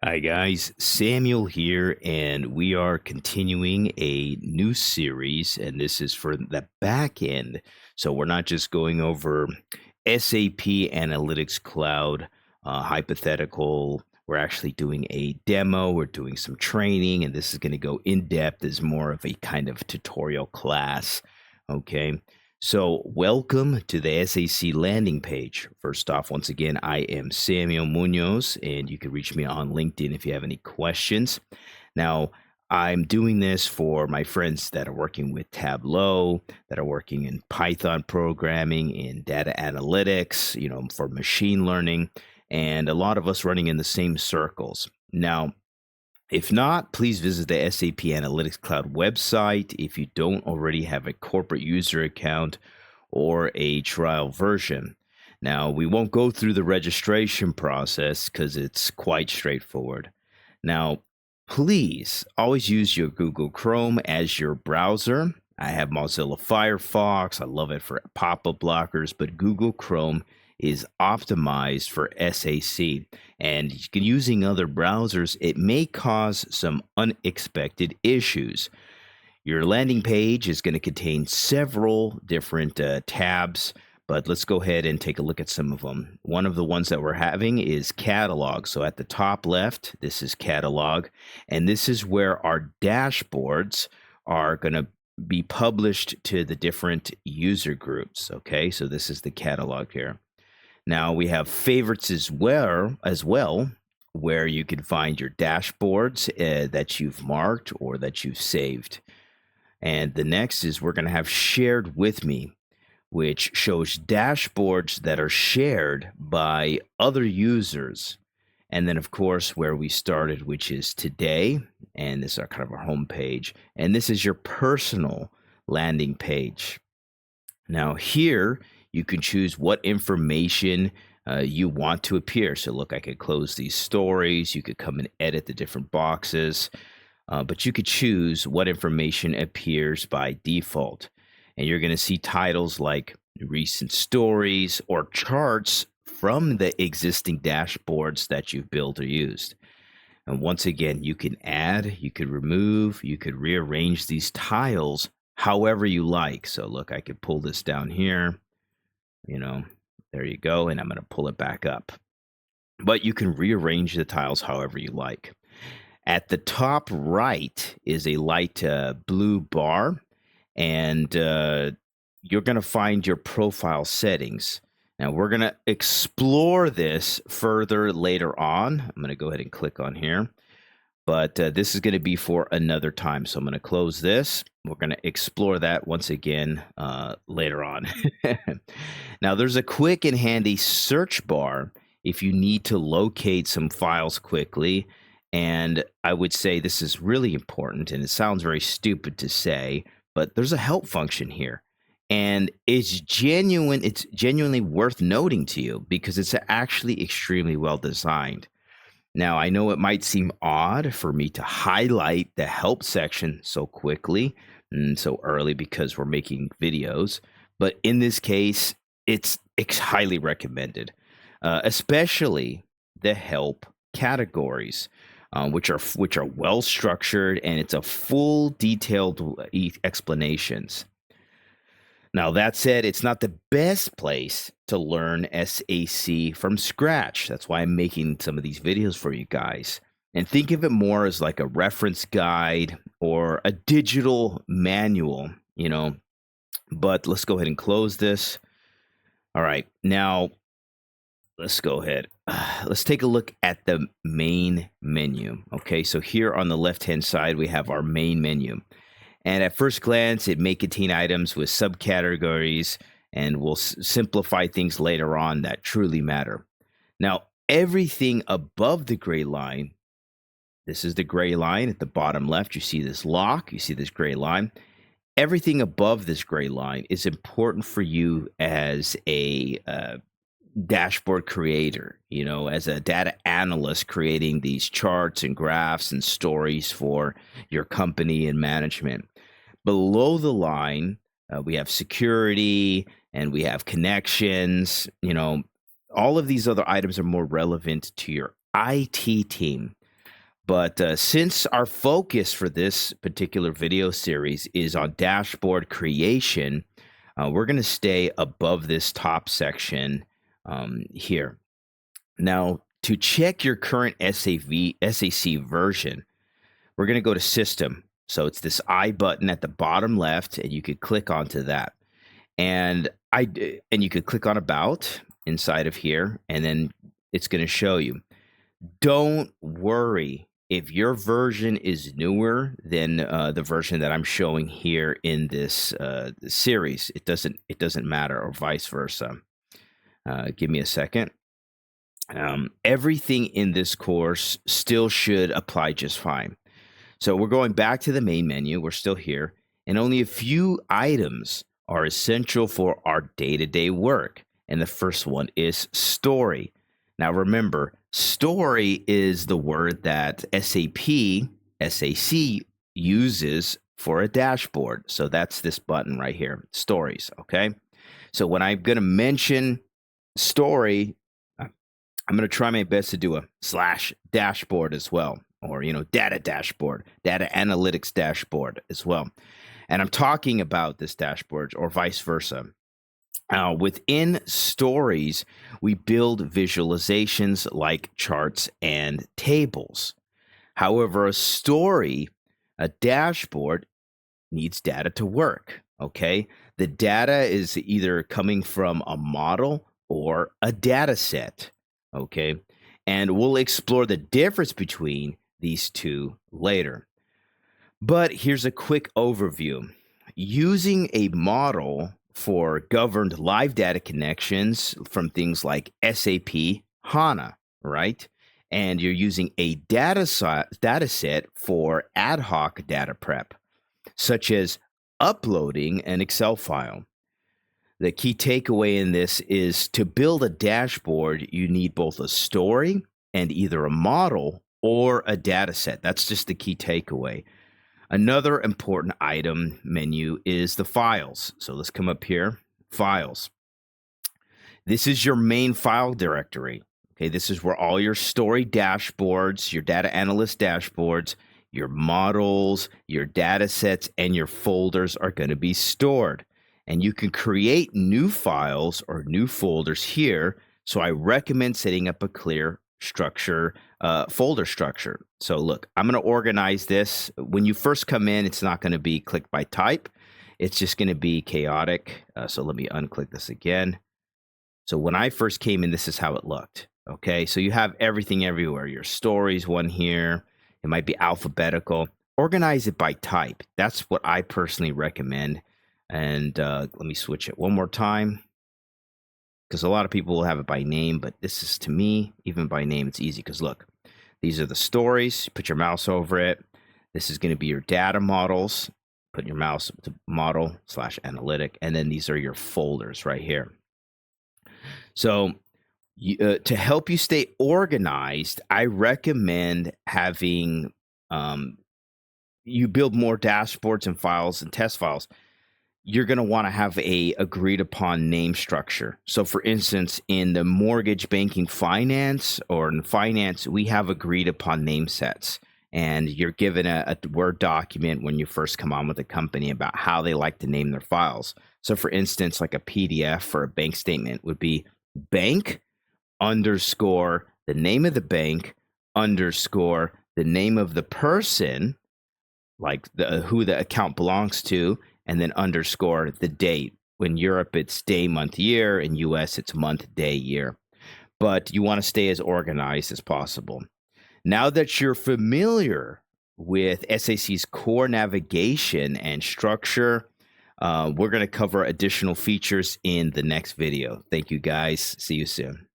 Hi, guys. Samuel here, and we are continuing a new series, and this is for the back end. So, we're not just going over SAP Analytics Cloud hypothetical. We're actually doing a demo, we're doing some training, and this is going to go in depth as more of a kind of tutorial class. Okay. So, welcome to the SAC landing page. First off, once again, I am Samuel Munoz, and you can reach me on LinkedIn if you have any questions. Now, I'm doing this for my friends that are working with Tableau, that are working in Python programming, in data analytics, for machine learning, and a lot of us running in the same circles. Now, if not, please visit the SAP Analytics Cloud website if you don't already have a corporate user account or a trial version. Now, we won't go through the registration process because it's quite straightforward. Now, please always use your Google Chrome as your browser. I have Mozilla Firefox. I love it for pop-up blockers, but Google Chrome is optimized for SAC. And using other browsers, it may cause some unexpected issues. Your landing page is going to contain several different tabs, but let's go ahead and take a look at some of them. One of the ones that we're having is catalog. So at the top left, this is catalog, and this is where our dashboards are going to be published to the different user groups. Okay, so this is the catalog here. Now we have favorites as well, where you can find your dashboards that you've marked or that you've saved. And the next is we're going to have shared with me, which shows dashboards that are shared by other users. And then, of course, where we started, which is today. And this is our kind of our home page. And this is your personal landing page. Now here, you can choose what information you want to appear. So look, I could close these stories. You could come and edit the different boxes, but you could choose what information appears by default. And you're going to see titles like recent stories or charts from the existing dashboards that you've built or used. And once again, you can add, you could remove, you could rearrange these tiles however you like. So look, I could pull this down here, there you go. And I'm going to pull it back up. But you can rearrange the tiles however you like. At the top right is a light blue bar, and you're going to find your profile settings. Now, we're going to explore this further later on. I'm going to go ahead and click on here. But this is going to be for another time. So I'm going to close this. We're going to explore that once again later on. Now, there's a quick and handy search bar if you need to locate some files quickly. And I would say this is really important, and it sounds very stupid to say, but there's a help function here. And it's genuinely worth noting to you because it's actually extremely well designed. Now, I know it might seem odd for me to highlight the help section so quickly and so early because we're making videos, but in this case, it's highly recommended, especially the help categories, which are well structured, and it's a full detailed explanations. Now, that said, it's not the best place to learn SAC from scratch. That's why I'm making some of these videos for you guys. And think of it more as like a reference guide or a digital manual, But let's go ahead and close this. All right, now let's go ahead. Let's take a look at the main menu. Okay, so here on the left-hand side, we have our main menu. And at first glance, it may contain items with subcategories, and we'll simplify things later on that truly matter. Now, everything above the gray line, this is the gray line at the bottom left. You see this lock, you see this gray line. Everything above this gray line is important for you as a dashboard creator, as a data analyst creating these charts and graphs and stories for your company and management. Below the line, we have security and we have connections. All of these other items are more relevant to your IT team. But since our focus for this particular video series is on dashboard creation, we're going to stay above this top section here. Now, to check your current SAC version, we're going to go to System. So it's this I button at the bottom left, and you could click onto that. And you could click on About inside of here, and then it's going to show you. Don't worry if your version is newer than the version that I'm showing here in this series. It doesn't matter, or vice versa. Give me a second. Everything in this course still should apply just fine. So we're going back to the main menu. We're still here, and only a few items are essential for our day-to-day work. And the first one is story. Now remember, story is the word that SAC uses for a dashboard. So that's this button right here, stories, okay? So when I'm going to mention story, I'm going to try my best to do a /dashboard as well, or, data dashboard, data analytics dashboard as well. And I'm talking about this dashboard or vice versa. Within stories, we build visualizations like charts and tables. However, a dashboard needs data to work, okay? The data is either coming from a model or a data set, okay? And we'll explore the difference between these two later. But here's a quick overview. Using a model for governed live data connections from things like SAP HANA, right? And you're using a data set for ad hoc data prep, such as uploading an Excel file. The key takeaway in this is to build a dashboard, you need both a story and either a model or a data set. That's just the key takeaway. Another important item menu is the files. So let's come up here, files. This is your main file directory. Okay, this is where all your story dashboards, your data analyst dashboards, your models, your data sets, and your folders are going to be stored. And you can create new files or new folders here. So I recommend setting up a clear folder structure. So look, I'm going to organize this. When you first come in, it's not going to be click by type. It's just going to be chaotic. So let me unclick this again. So when I first came in, this is how it looked. Okay, so you have everything everywhere. Your stories, one here. It might be alphabetical. Organize it by type. That's what I personally recommend. And let me switch it one more time, because a lot of people will have it by name, but this is, to me, even by name, it's easy. Because look, these are the stories. Put your mouse over it. This is going to be your data models. Put your mouse to model /analytic, and then these are your folders right here. So to help you stay organized, I recommend having you build more dashboards and files and test files. You're going to want to have a agreed upon name structure. So for instance, in the mortgage banking finance or in finance, we have agreed upon name sets, and you're given a Word document when you first come on with a company about how they like to name their files. So for instance, like a PDF for a bank statement would be bank underscore the name of the bank underscore the name of the person, like who the account belongs to, and then underscore the date. In Europe, it's day, month, year. In US, it's month, day, year. But you want to stay as organized as possible. Now that you're familiar with SAC's core navigation and structure, we're going to cover additional features in the next video. Thank you, guys. See you soon.